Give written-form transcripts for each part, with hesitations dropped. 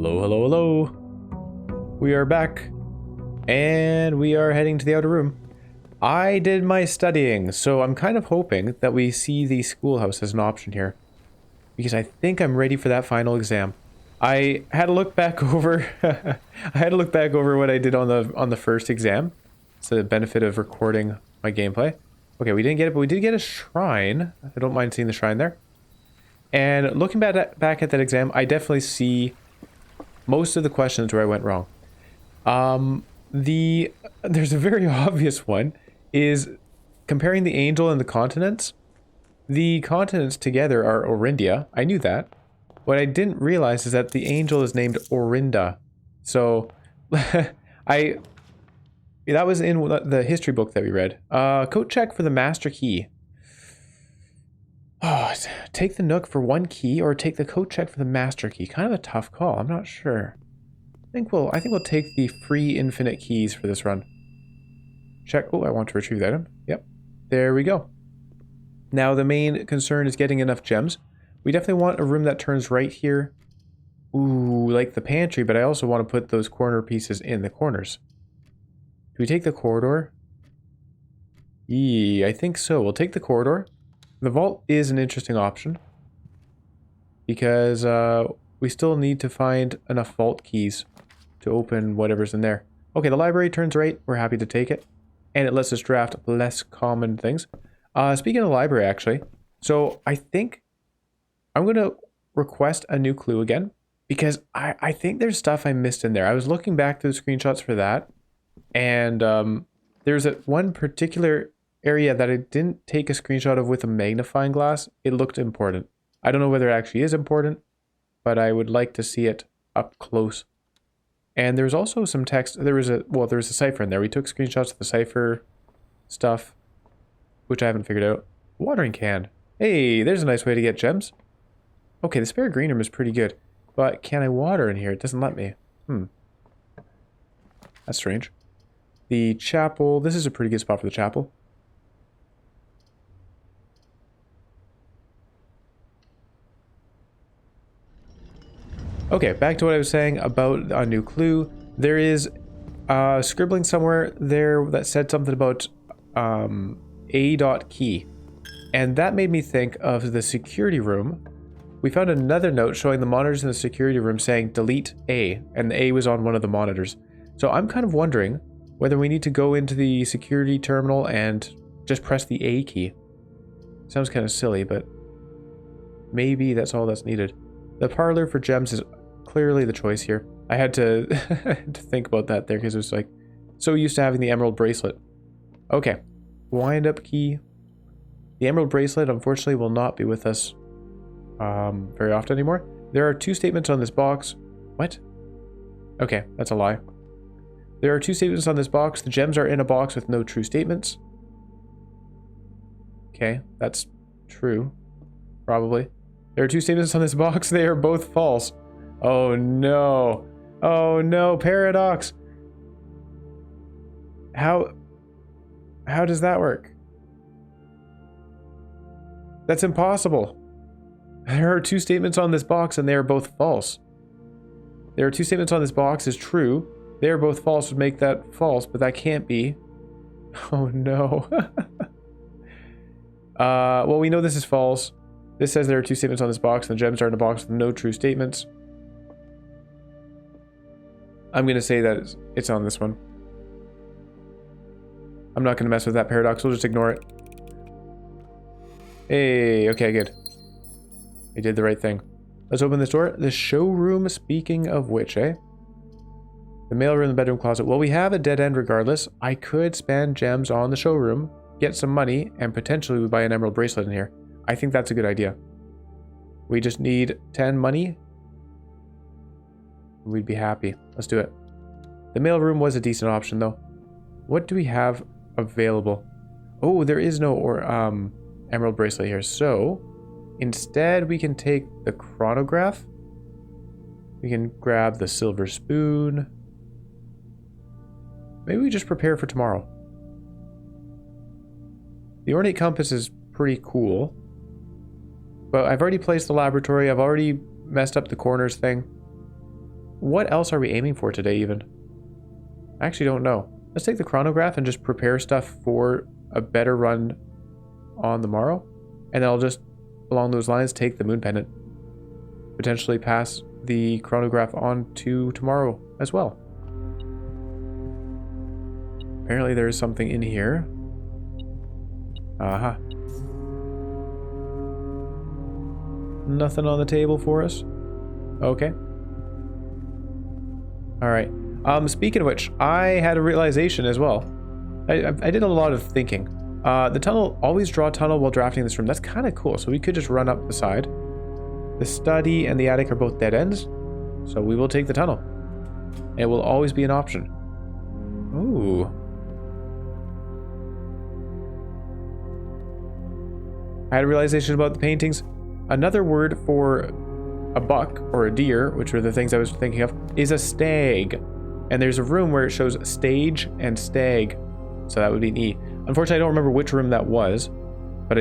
Hello, hello, hello. We are back, and we are heading to the outer room. I did my studying, so I'm kind of hoping that we see the schoolhouse as an option here, because I think I'm ready for that final exam. I had to look back over. I had to look back over what I did on the first exam. It's the benefit of recording my gameplay. Okay, we didn't get it, but we did get a shrine. I don't mind seeing the shrine there. And looking back at that exam, I definitely see most of the questions where I went wrong. There's a very obvious one, is comparing the angel and the continents. The continents together are Orindia. I knew that. What I didn't realize is that the angel is named Orinda. So, that was in the history book that we read. Code check for the master key. Oh, take the nook for one key or take the code check for the master key. Kind of a tough call. I'm not sure. I think we'll take the free infinite keys for this run. Check. Oh, I want to retrieve the item. Yep. There we go. Now the main concern is getting enough gems. We definitely want a room that turns right here. Ooh, like the pantry, but I also want to put those corner pieces in the corners. Do we take the corridor? I think so. We'll take the corridor. The vault is an interesting option, because we still need to find enough vault keys to open whatever's in there. Okay, the library turns right. We're happy to take it. And it lets us draft less common things. Speaking of the library, actually, so I think I'm going to request a new clue again, because I think there's stuff I missed in there. I was looking back through the screenshots for that, and there's one particular area that I didn't take a screenshot of with a magnifying glass. It looked important. I don't know whether it actually is important, but I would like to see it up close. And there's also some text. There was a cipher in there. We took screenshots of the cipher stuff, which I haven't figured out. Watering can. Hey, there's a nice way to get gems. Okay, the spare green room is pretty good, but can I water in here? It doesn't let me. That's strange. The chapel. This is a pretty good spot for the chapel. Okay, back to what I was saying about a new clue. There is scribbling somewhere there that said something about a.key. And that made me think of the security room. We found another note showing the monitors in the security room saying delete A, and the A was on one of the monitors. So I'm kind of wondering whether we need to go into the security terminal and just press the A key. Sounds kind of silly, but maybe that's all that's needed. The parlor for gems is clearly the choice here. I had to, to think about that there, because it was like so used to having the emerald bracelet. Okay, wind up key. The emerald bracelet unfortunately will not be with us very often anymore. There are two statements on this box. What? Okay, that's a lie. There are two statements on this box. The gems are in a box with no true statements. Okay, that's true. Probably. There are two statements on this box. They are both false. Oh no. Oh no, paradox. How does that work? That's impossible. There are two statements on this box and they are both false. There are two statements on this box is true. They are both false would make that false, but that can't be. Oh no. Well, we know this is false. This says there are two statements on this box and the gems are in a box with no true statements. I'm going to say that it's on this one. I'm not going to mess with that paradox. We'll just ignore it. Hey, okay, good. I did the right thing. Let's open this door. The showroom, speaking of which, eh? The mailroom, the bedroom closet. Well, we have a dead end regardless. I could spend gems on the showroom, get some money, and potentially we buy an emerald bracelet in here. I think that's a good idea. We just need 10 money. We'd be happy. Let's do it. The mailroom was a decent option though. What do we have available? Oh, there is no emerald bracelet here. So instead we can take the chronograph. We can grab the silver spoon. Maybe we just prepare for tomorrow. The ornate compass is pretty cool. But I've already placed the laboratory. I've already messed up the corners thing. what else are we aiming for today even? I actually don't know. Let's take the chronograph and just prepare stuff for a better run on the morrow. And then I'll just, along those lines, take the moon pendant. Potentially pass the chronograph on to tomorrow as well. Apparently there is something in here. Aha. Nothing on the table for us. Okay. Alright. Speaking of which, I had a realization as well. I did a lot of thinking. The tunnel, always draw a tunnel while drafting this room. That's kind of cool. So we could just run up the side. The study and the attic are both dead ends. So we will take the tunnel. It will always be an option. Ooh. I had a realization about the paintings. Another word for a buck or a deer, which are the things I was thinking of, is a stag. And there's a room where it shows stage and stag. So that would be an E. Unfortunately, I don't remember which room that was, but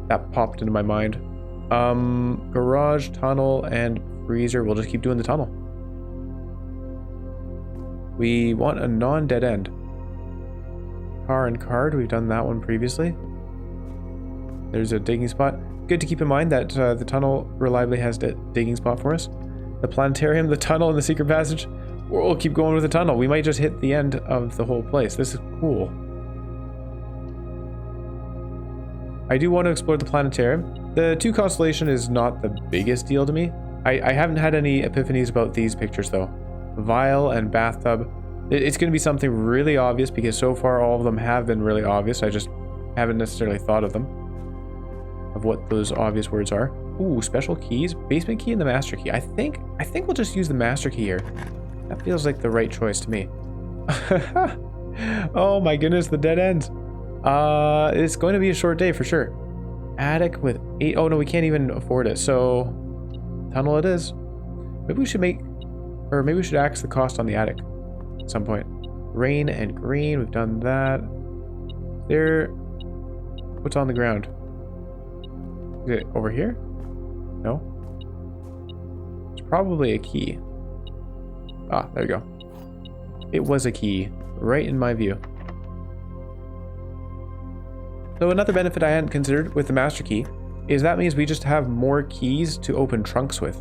that popped into my mind. Garage, tunnel, and freezer. We'll just keep doing the tunnel. We want a non-dead end. Car and card, we've done that one previously. There's a digging spot. Good to keep in mind that the tunnel reliably has a digging spot for us. The planetarium, the tunnel, and the secret passage. We'll keep going with the tunnel. We might just hit the end of the whole place. This is cool. I do want to explore the planetarium. The 2 constellation is not the biggest deal to me. I haven't had any epiphanies about these pictures though. Vial and bathtub. It's going to be something really obvious because so far all of them have been really obvious. I just haven't necessarily thought of them. Of what those obvious words are. Ooh, special keys. Basement key and the master key. I think we'll just use the master key here. That feels like the right choice to me. Oh my goodness, the dead ends. It's going to be a short day for sure. Attic with 8. Oh no, we can't even afford it. So tunnel it is. Maybe we should axe the cost on the attic at some point. Rain and green, we've done that. What's on the ground? Is it over here? No. It's probably a key. Ah, there you go. It was a key, right in my view. So another benefit I hadn't considered with the master key is that means we just have more keys to open trunks with.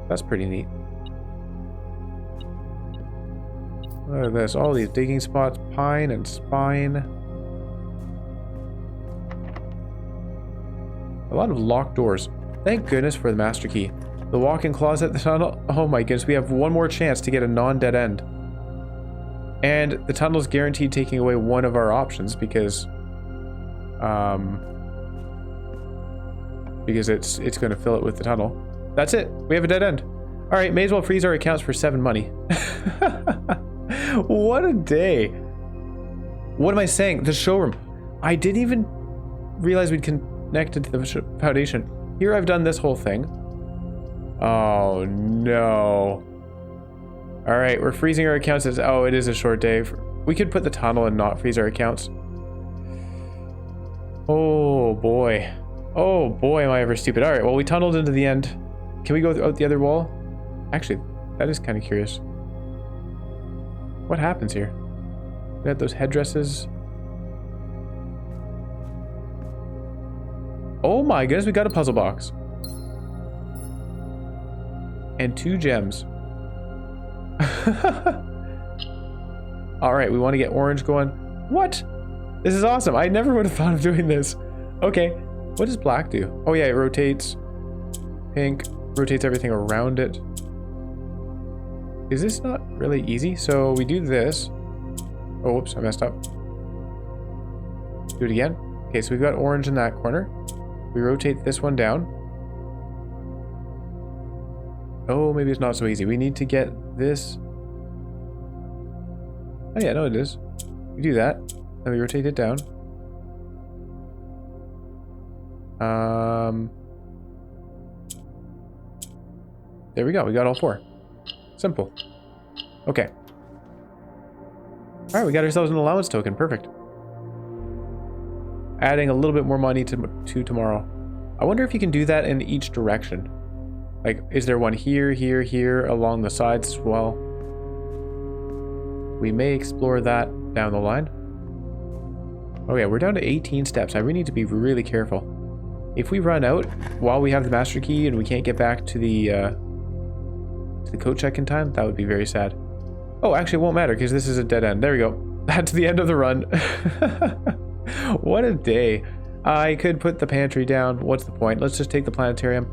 That's pretty neat. Look at this, all these digging spots, pine and spine. A lot of locked doors. Thank goodness for the master key. The walk-in closet, the tunnel. Oh my goodness, we have one more chance to get a non-dead end. And the tunnel's guaranteed taking away one of our options because it's going to fill it with the tunnel. That's it. We have a dead end. All right, may as well freeze our accounts for 7 money. What a day. What am I saying? The showroom. I didn't even realize we'd connected to the foundation. Here I've done this whole thing. Oh no. All right, we're freezing our accounts. Oh, it is a short day. We could put the tunnel and not freeze our accounts. Oh boy. Oh boy, am I ever stupid. All right, well, we tunneled into the end. Can we go out the other wall? Actually, that is kind of curious. What happens here? We got those headdresses. Oh my goodness, we got a puzzle box. And 2 gems. Alright, we want to get orange going. What? This is awesome. I never would have thought of doing this. Okay. What does black do? Oh yeah, it rotates. Pink rotates everything around it. Is this not really easy? So we do this. Oh, whoops, I messed up. Do it again. Okay, so we've got orange in that corner. We rotate this one down. Oh, maybe it's not so easy. We need to get this. Oh yeah, no it is. We do that. Then we rotate it down. There we go. We got all 4. Simple. Okay. Alright, we got ourselves an allowance token. Perfect. Adding a little bit more money to tomorrow. I wonder if you can do that in each direction. Like, is there one here, here, here, along the sides as well? We may explore that down the line. Okay, we're down to 18 steps. I really need to be really careful. If we run out while we have the master key and we can't get back to the coat check in time, that would be very sad. Oh, actually it won't matter because this is a dead end. There we go. That's the end of the run. What a day. I could put the pantry down. What's the point? Let's just take the planetarium.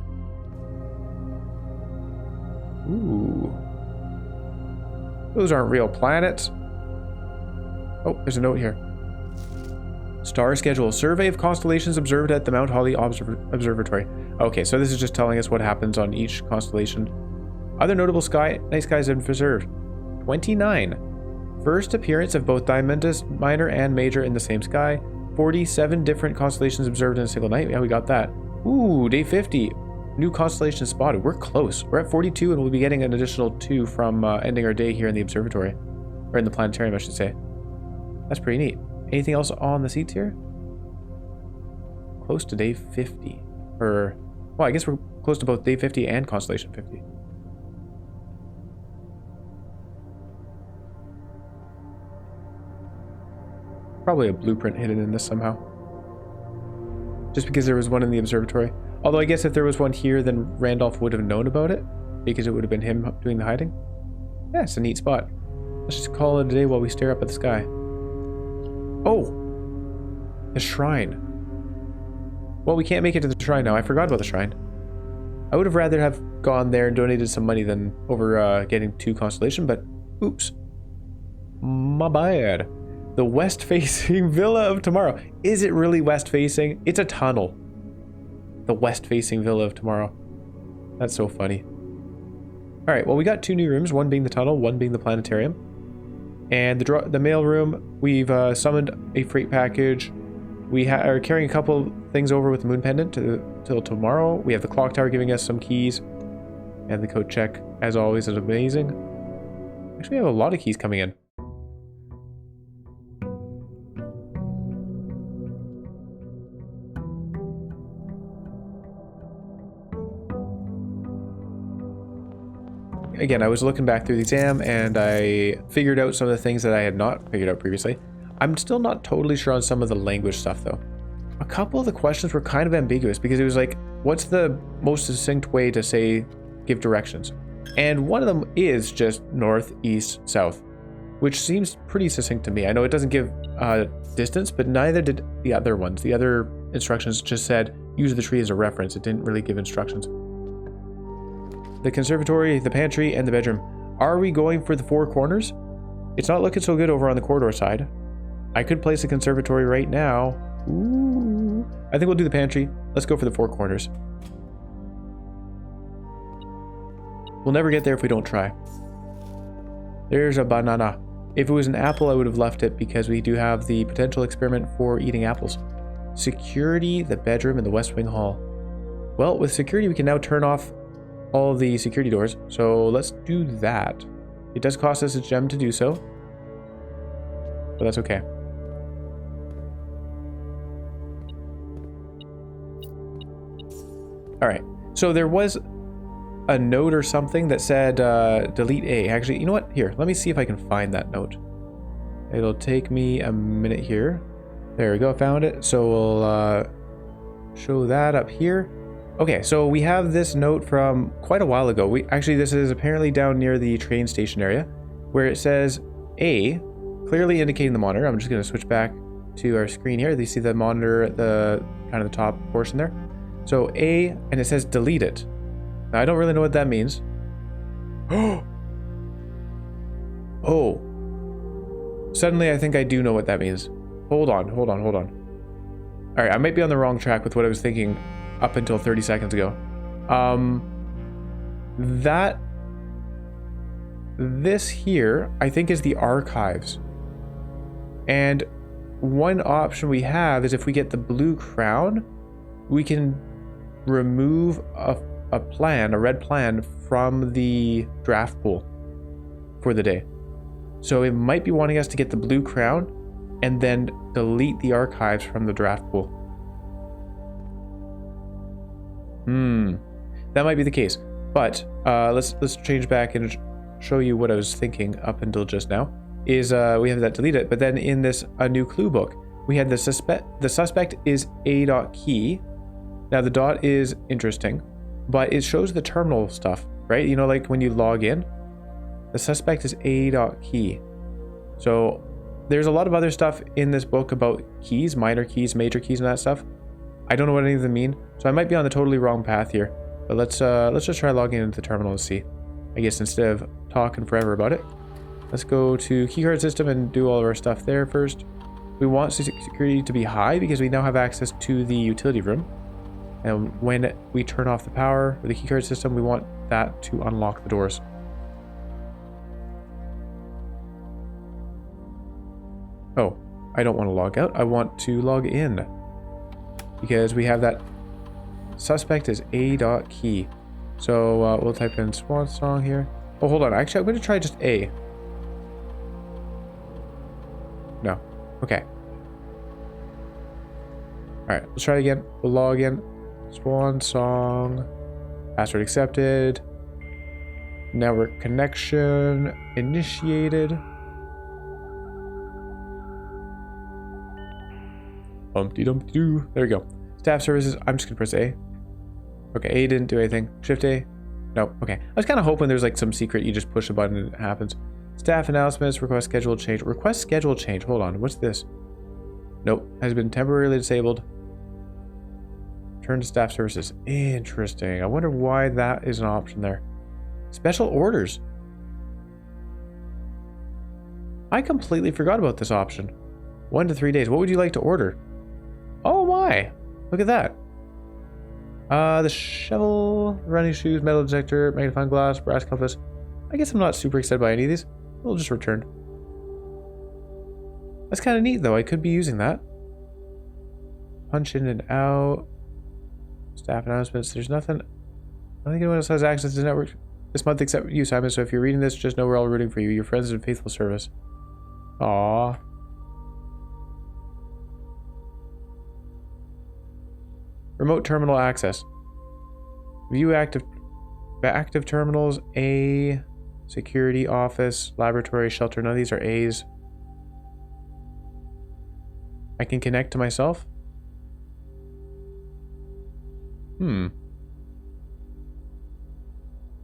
Ooh. Those aren't real planets. Oh, there's a note here. Star schedule. Survey of constellations observed at the Mount Holly Observatory. Okay, so this is just telling us what happens on each constellation. Other notable night skies observed. 29. First appearance of both Diamondus Minor and Major in the same sky. 47 different constellations observed in a single night. Yeah, we got that. Ooh, day 50. New constellation spotted. We're close. We're at 42 and we'll be getting an additional 2 from ending our day here in the observatory. Or in the planetarium, I should say. That's pretty neat. Anything else on the seats here? Close to day 50. Or, well, I guess we're close to both day 50 and constellation 50. Probably a blueprint hidden in this somehow. Just because there was one in the observatory. Although I guess if there was one here, then Randolph would have known about it. Because it would have been him doing the hiding. Yeah, it's a neat spot. Let's just call it a day while we stare up at the sky. Oh! The shrine. Well, we can't make it to the shrine now. I forgot about the shrine. I would have rather have gone there and donated some money than over getting 2 constellation, but oops. My bad. The west-facing Villa of Tomorrow. Is it really west-facing? It's a tunnel. The west-facing Villa of Tomorrow. That's so funny. Alright, well, we got 2 new rooms, one being the tunnel, one being the planetarium. And the mail room, we've summoned a freight package. We are carrying a couple things over with the moon pendant till tomorrow. We have the clock tower giving us some keys. And the code check, as always, is amazing. Actually, we have a lot of keys coming in. Again, I was looking back through the exam and I figured out some of the things that I had not figured out previously. I'm still not totally sure on some of the language stuff though. A couple of the questions were kind of ambiguous because it was like, what's the most succinct way to say, give directions? And one of them is just north, east, south, which seems pretty succinct to me. I know it doesn't give distance, but neither did the other ones. The other instructions just said, use the tree as a reference. It didn't really give instructions. The conservatory, the pantry, and the bedroom. Are we going for the 4 corners? It's not looking so good over on the corridor side. I could place a conservatory right now. Ooh. I think we'll do the pantry. Let's go for the 4 corners. We'll never get there if we don't try. There's a banana. If it was an apple, I would have left it because we do have the potential experiment for eating apples. Security, the bedroom, and the West Wing Hall. Well, with security, we can now turn off all of the security doors, so let's do that. It does cost us a gem to do so, but that's okay. Alright, so there was a note or something that said delete A. Actually, you know what? Here, let me see if I can find that note. It'll take me a minute here. There we go, found it. So we'll show that up here. Okay, so we have this note from quite a while ago. Actually, this is apparently down near the train station area, where it says A, clearly indicating the monitor. I'm just going to switch back to our screen here. You see the monitor at the kind of the top portion there. So A, and it says delete it. Now, I don't really know what that means. Oh. Suddenly, I think I do know what that means. Hold on. All right, I might be on the wrong track with what I was thinking up until 30 seconds ago. This here, I think, is the archives. And one option we have is if we get the blue crown, we can remove a red plan from the draft pool for the day. So it might be wanting us to get the blue crown and then delete the archives from the draft pool. That might be the case. But let's change back and show you what I was thinking up until just now. Is we have that deleted, but then in this a new clue book, we had the suspect is a.key. Now the dot is interesting, but it shows the terminal stuff, right? You know, like when you log in, the suspect is a.key. So there's a lot of other stuff in this book about keys, minor keys, major keys, and that stuff. I don't know what any of them mean, so I might be on the totally wrong path here. But let's just try logging into the terminal and see. I guess instead of talking forever about it, let's go to keycard system and do all of our stuff there first. We want security to be high because we now have access to the utility room. And when we turn off the power or the keycard system, we want that to unlock the doors. Oh, I don't want to log out. I want to log in. Because we have that suspect is a.key. So we'll type in swan song here. Oh, hold on. Actually, I'm going to try just A. No. Okay. Alright, let's try it again. We'll log in. Swan song. Password accepted. Network connection initiated. Bumpty-dumpty-doo. There we go. Staff services. I'm just going to press A. Okay, A didn't do anything. Shift A. No. Okay. I was kind of hoping there's like some secret. You just push a button and it happens. Staff announcements. Request schedule change. Request schedule change. Hold on. What's this? Nope. Has been temporarily disabled. Turn to staff services. Interesting. I wonder why that is an option there. Special orders. I completely forgot about this option. 1 to 3 days. What would you like to order? Oh my. Look at that. The shovel, running shoes, metal detector, magnifying glass, brass compass. I guess I'm not super excited by any of these. We'll just return. That's kind of neat though. I could be using that. Punch in and out. Staff announcements. There's nothing. I don't think anyone else has access to the network this month except you, Simon. So if you're reading this, just know we're all rooting for you. Your friends in faithful service. Aww. Remote terminal access. View active terminals. A. Security, office, laboratory, shelter. None of these are A's. I can connect to myself. Oh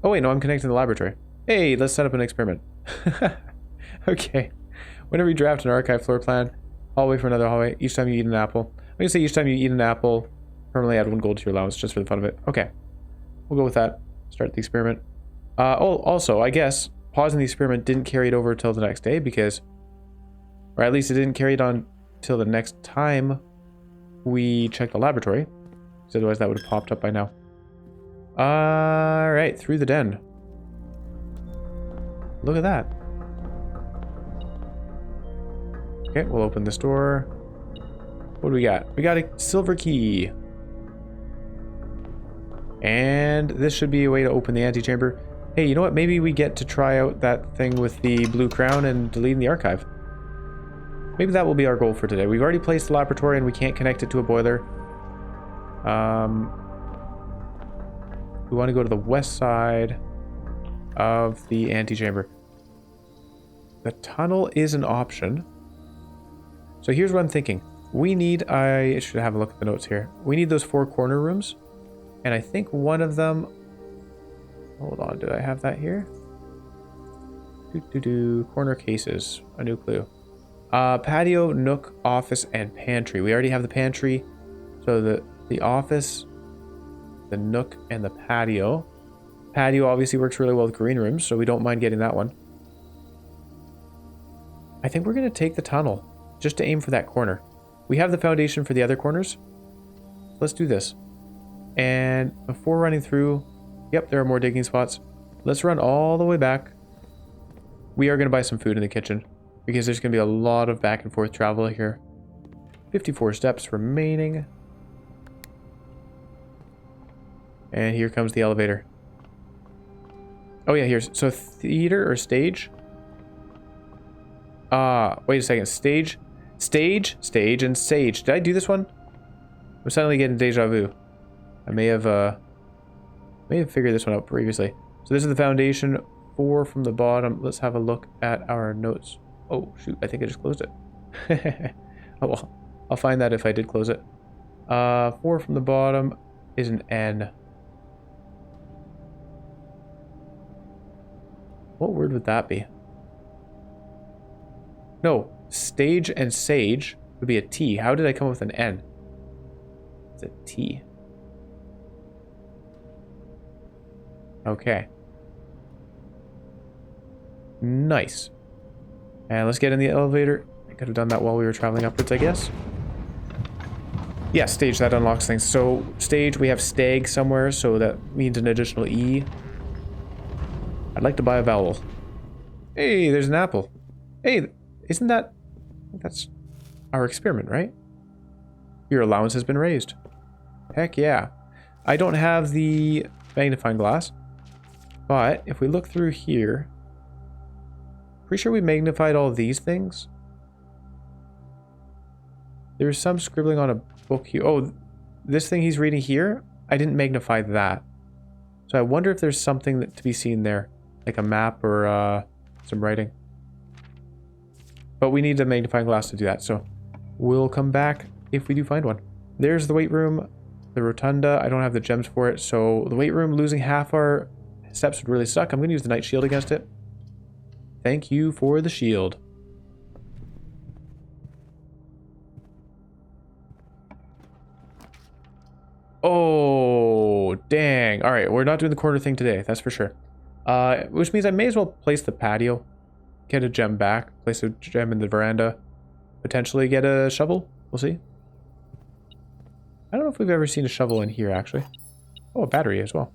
wait, no, I'm connecting to the laboratory. Hey, let's set up an experiment. Okay. Whenever you draft an archive floor plan, hallway for another hallway, each time you eat an apple. I'm gonna say each time you eat an apple, permanently add 1 gold to your allowance just for the fun of it. Okay. We'll go with that. Start the experiment. Oh, also, I guess pausing the experiment didn't carry it over till the next day because, or at least it didn't carry it on till the next time we checked the laboratory. Because otherwise that would have popped up by now. Alright, through the den. Look at that. Okay, we'll open this door. What do we got? We got a silver key. And this should be a way to open the antechamber. Hey, you know what? Maybe we get to try out that thing with the blue crown and deleting the archive. Maybe that will be our goal for today. We've already placed the laboratory and we can't connect it to a boiler. We want to go to the west side of the antechamber. The tunnel is an option. So here's what I'm thinking. We need, I should have a look at the notes here. We need those 4 corner rooms. And I think one of them, hold on, did I have that here? Corner cases, a new clue. Patio, nook, office, and pantry. We already have the pantry. So the office, the nook, and the patio. Patio obviously works really well with green rooms, so we don't mind getting that one. I think we're going to take the tunnel just to aim for that corner. We have the foundation for the other corners. Let's do this. And before running through, yep, there are more digging spots. Let's run all the way back. We are going to buy some food in the kitchen because there's going to be a lot of back and forth travel here. 54 steps remaining. And here comes the elevator. Oh yeah, here's, so theater or stage? Wait a second, stage, and sage. Did I do this one? I'm suddenly getting deja vu. I may have may have figured this one out previously. So this is the foundation, 4 from the bottom. Let's have a look at our notes. Oh, shoot, I think I just closed it. Oh, well, I'll find that if I did close it. 4 from the bottom is an N. What word would that be? No, stage and sage would be a T. How did I come up with an N? It's a T. Okay. Nice. And let's get in the elevator. I could have done that while we were traveling upwards, I guess. Yeah, stage, that unlocks things. So, stage, we have stag somewhere, so that means an additional E. I'd like to buy a vowel. Hey, there's an apple. Hey, isn't that... That's our experiment, right? Your allowance has been raised. Heck yeah. I don't have the magnifying glass, but if we look through here, pretty sure we magnified all of these things. There's some scribbling on a book here. Oh, this thing he's reading here, I didn't magnify that. So I wonder if there's something that to be seen there, like a map or some writing. But we need a magnifying glass to do that, so we'll come back if we do find one. There's the weight room, the rotunda. I don't have the gems for it, so the weight room, losing half our steps would really suck. I'm going to use the night shield against it. Thank you for the shield. Oh, dang. All right, we're not doing the corner thing today, that's for sure. Which means I may as well place the patio, get a gem back, place a gem in the veranda, potentially get a shovel. We'll see. I don't know if we've ever seen a shovel in here, actually. Oh, a battery as well.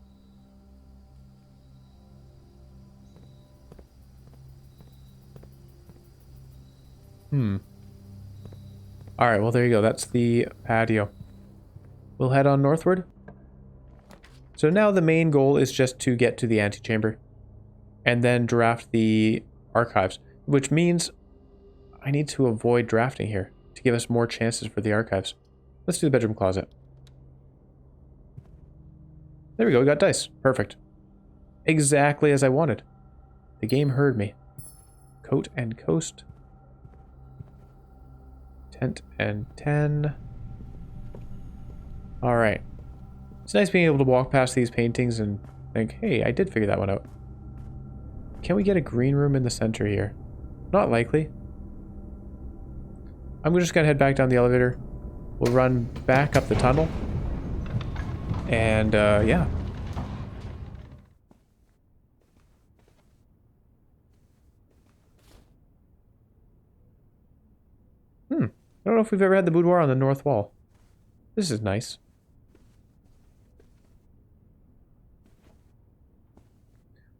All right, well, there you go. That's the patio. We'll head on northward. So now the main goal is just to get to the antechamber and then draft the archives, which means I need to avoid drafting here to give us more chances for the archives. Let's do the bedroom closet. There we go, we got dice. Perfect. Exactly as I wanted. The game heard me. Coat and coast. Tent and 10. Alright. It's nice being able to walk past these paintings and think, hey, I did figure that one out. Can we get a green room in the center here? Not likely. I'm just gonna head back down the elevator. We'll run back up the tunnel. And, yeah. I don't know if we've ever had the boudoir on the north wall. This is nice.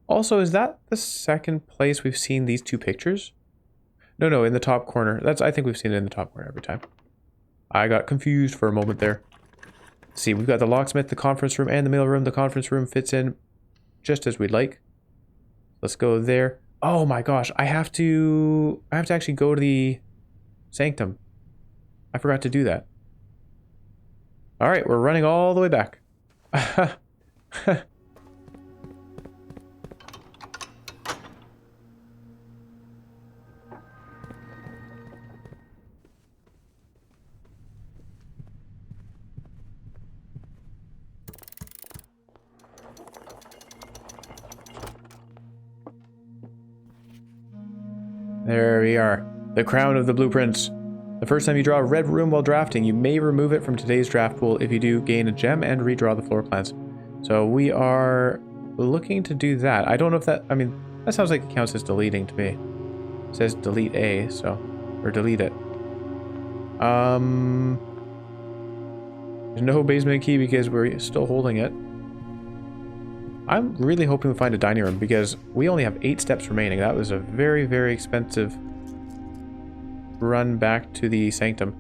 Also, is that the second place we've seen these two pictures? No, in the top corner. I think we've seen it in the top corner every time. I got confused for a moment there. Let's see, we've got the locksmith, the conference room, and the mail room. The conference room fits in just as we'd like. Let's go there. Oh my gosh, I have to actually go to the sanctum. I forgot to do that. All right, we're running all the way back. There we are. The crown of the blueprints. The first time you draw a red room while drafting, you may remove it from today's draft pool. If you do, gain a gem and redraw the floor plans. So we are looking to do that. I don't know if that, I mean, that sounds like it counts as deleting to me. It says delete A, so, or delete it. There's no basement key because we're still holding it. I'm really hoping we find a dining room because we only have 8 steps remaining. That was a very, very expensive run back to the sanctum.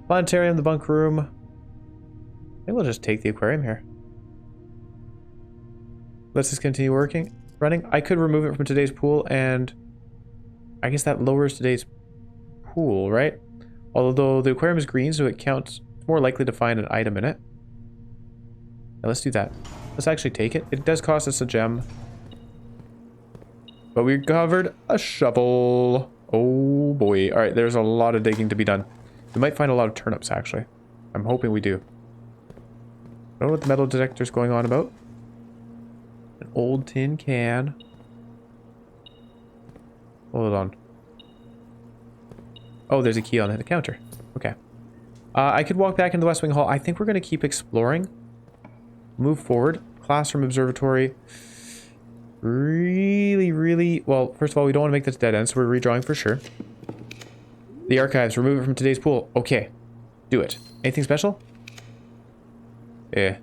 Planetarium, the bunk room. I think we'll just take the aquarium here. Let's just continue running. I could remove it from today's pool and I guess that lowers today's pool, right? Although the aquarium is green, so it counts. It's more likely to find an item in it. Now let's do that. Let's actually take it. It does cost us a gem. But we covered a shovel. Oh boy. Alright, there's a lot of digging to be done. We might find a lot of turnips, actually. I'm hoping we do. I don't know what the metal detector's going on about. An old tin can. Hold on. Oh, there's a key on the counter. Okay. I could walk back into the West Wing Hall. I think we're going to keep exploring. Move forward. Classroom observatory. Really... Well, first of all, we don't want to make this dead end, so we're redrawing for sure. The archives. Remove it from today's pool. Okay. Do it. Anything special? Yeah.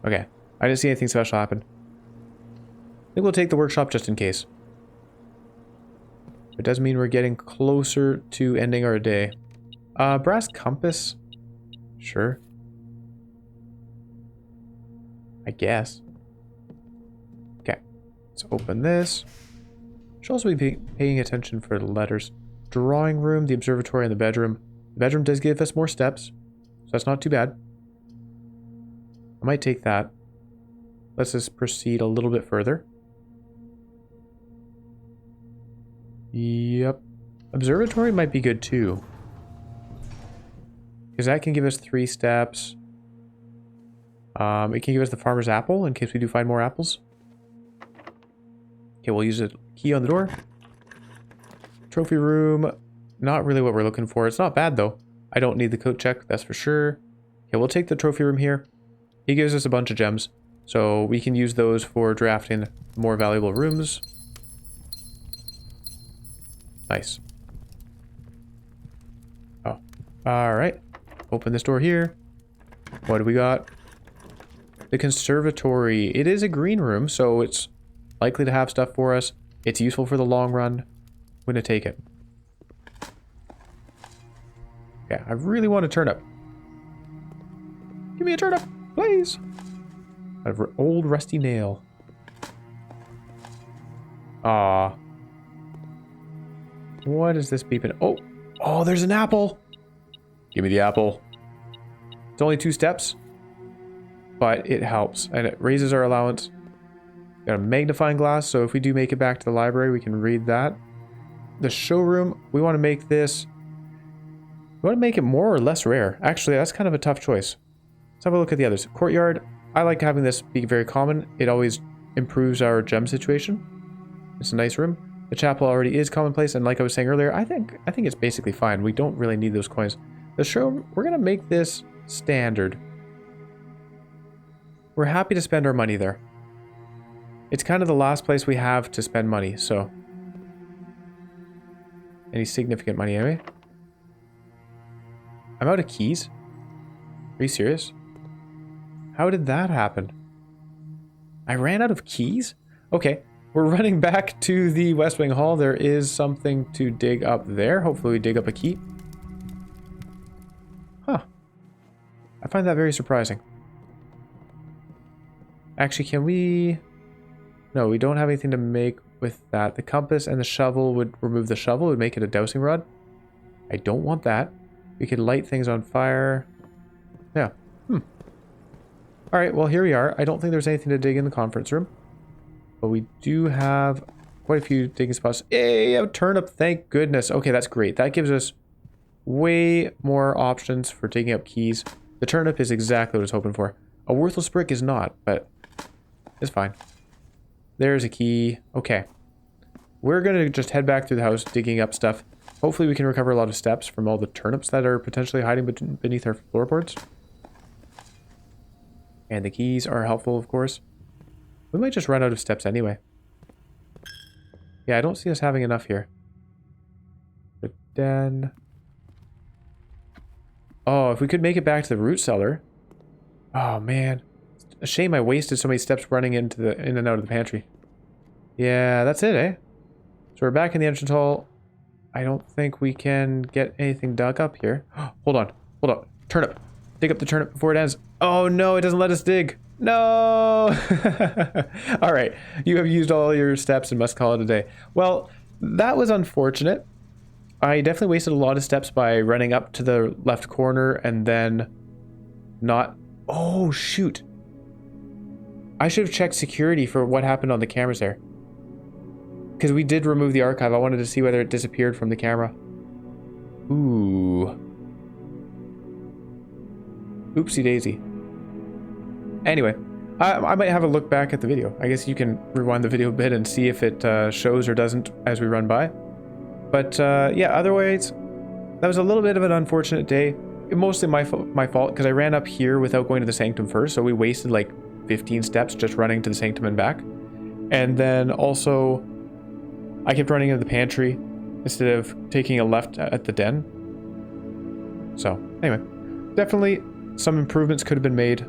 Okay. I didn't see anything special happen. I think we'll take the workshop just in case. It does mean we're getting closer to ending our day. Brass compass? Sure. I guess. Okay. Let's open this. Should also be paying attention for the letters. Drawing room, the observatory, and the bedroom. The bedroom does give us more steps, so that's not too bad. I might take that. Let's just proceed a little bit further. Yep. Observatory might be good too. Because that can give us 3 steps. It can give us the farmer's apple in case we do find more apples. Okay, we'll use a key on the door. Trophy room. Not really what we're looking for. It's not bad though. I don't need the coat check, that's for sure. Okay, we'll take the trophy room here. He gives us a bunch of gems. So we can use those for drafting more valuable rooms. Nice. Oh, alright. Open this door here. What do we got? The conservatory. It is a green room, so it's likely to have stuff for us. It's useful for the long run. I'm going to take it. Yeah, I really want a turnip. Give me a turnip, please. An old rusty nail. Ah. What is this beeping? Oh! Oh, there's an apple! Give me the apple. It's only 2 steps, but it helps, and it raises our allowance. Got a magnifying glass, so if we do make it back to the library, we can read that. The showroom, we want to make this... We want to make it more or less rare. Actually, that's kind of a tough choice. Let's have a look at the others. Courtyard, I like having this be very common. It always improves our gem situation. It's a nice room. The chapel already is commonplace, and like I was saying earlier, I think it's basically fine. We don't really need those coins. The showroom, we're going to make this standard. We're happy to spend our money there. It's kind of the last place we have to spend money, so... Any significant money anyway. I'm out of keys? Are you serious? How did that happen? I ran out of keys? Okay, we're running back to the West Wing Hall. There is something to dig up there. Hopefully we dig up a key. Huh. I find that very surprising. Actually, can we... No, we don't have anything to make with that. The compass and the shovel would remove the shovel. It would make it a dowsing rod. I don't want that. We could light things on fire. Yeah. Alright, well here we are. I don't think there's anything to dig in the conference room. But we do have quite a few digging spots. Hey, a turnip, thank goodness. Okay, that's great. That gives us way more options for digging up keys. The turnip is exactly what I was hoping for. A worthless brick is not, but it's fine. There's a key. Okay. We're going to just head back through the house, digging up stuff. Hopefully we can recover a lot of steps from all the turnips that are potentially hiding beneath our floorboards. And the keys are helpful, of course. We might just run out of steps anyway. Yeah, I don't see us having enough here. But then... Oh, if we could make it back to the root cellar. Oh, man. It's a shame I wasted so many steps running in and out of the pantry. Yeah, that's it, eh? So we're back in the entrance hall. I don't think we can get anything dug up here. Hold on. Hold on. Turnip. Dig up the turnip before it ends. Oh, no, it doesn't let us dig. No! Alright, you have used all your steps and must call it a day. Well, that was unfortunate. I definitely wasted a lot of steps by running up to the left corner and then not Oh, shoot. I should have checked security for what happened on the cameras there. Because we did remove the archive. I wanted to see whether it disappeared from the camera. Ooh. Oopsie daisy. Anyway, I might have a look back at the video. I guess you can rewind the video a bit and see if it shows or doesn't as we run by. But yeah, otherwise, that was a little bit of an unfortunate day. Mostly my fault, because I ran up here without going to the sanctum first, so we wasted like 15 steps just running to the sanctum and back. And then also, I kept running into the pantry instead of taking a left at the den. So, anyway, definitely some improvements could have been made.